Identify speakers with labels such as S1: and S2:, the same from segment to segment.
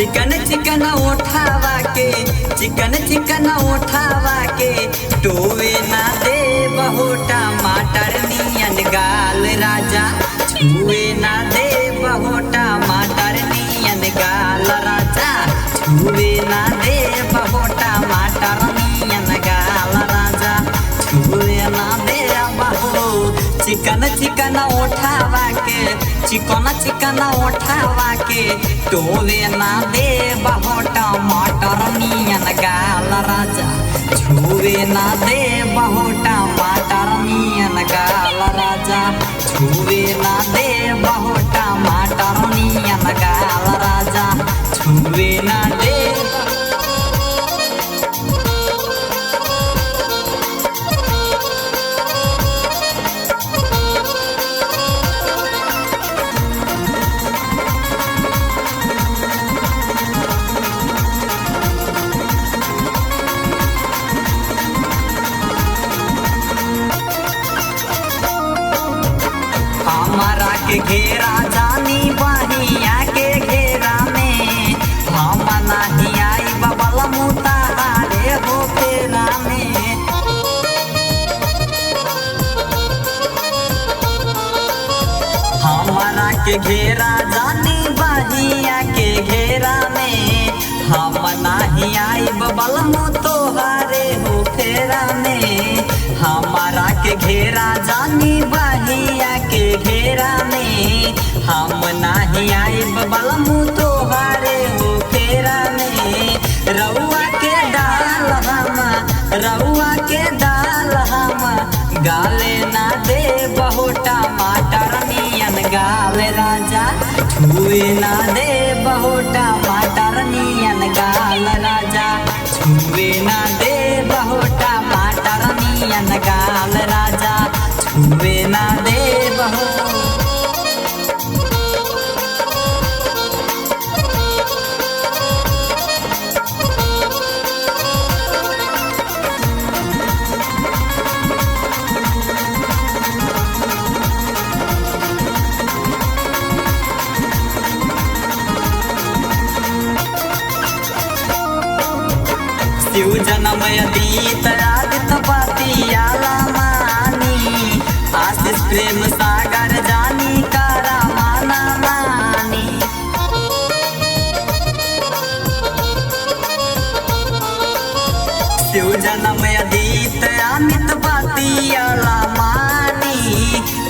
S1: चिकन चिकन उठावा के चिकन चिकन उठावा के टोवे ना दे बहुटा टमाटर नियन गाल राजा छुए ना दे बहुटा टमाटर नियन गाल राजा छुए ना दे बहुटा टमाटर नियन गाल राजा छुए ना दे बहु चिकन चिकन उठावा के चिकन चिकन उठावा के टोवे ना दे बहुटा टमाटर नियन गाल राजा छुए ना दे बहुटा टमाटर नियन गाल राजा छुए ना दे बहुटा टमाटर नियन गाल राजा छुए ना दे। हमारा के घेरा जानी बहिया के घेरा में हम नहीं आई बबल मुतारे हो फेरा में हमारा के घेरा जानी बहिया के घेरा में हम नहीं आई बबल मुतारे हो फेरा में हमारा के घेरा जानी बहिया के घेरा में हम नहीं आई बबलमु तोहारे हो फेरा में रउआ के दाल हम गाले ना दे बहुटा टमाटर नियन गाल राजा छुए ना दे बहुटा टमाटर नियन गाल राजा छुए ना दे बहुटा टमाटर नियन गाल राजा छुए ना दे बहु। शिव जनम यदीत आदित पतियाला मानी आशीष प्रेम सागर जानी कारा माना मानी शिव जनम यदीत अमित पतियाला मानी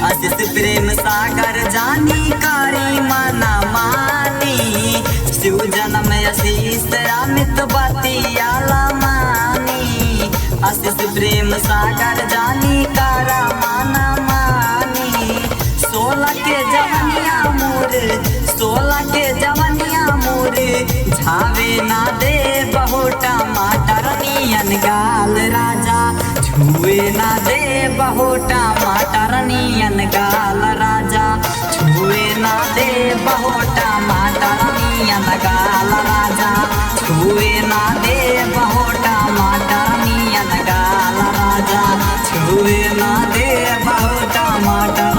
S1: आशीष प्रेम सागर जानी कारी माना मानी शिव जनम आशीष अमित पतियाला आशीष प्रेम सागर जानी कारा माना मानी 16 के जवनिया मोर झावे ना दे बहुटा टमाटर नियन गाल राजा छुए ना दे बहुटा टमाटर नियन गाल राजा छुए ना दे बहुटा टमाटर नियन गाल राजा छुए ना दे बहुटा टमाटर नियन गाल राजा छुए ना दे बहुटा टमाटर।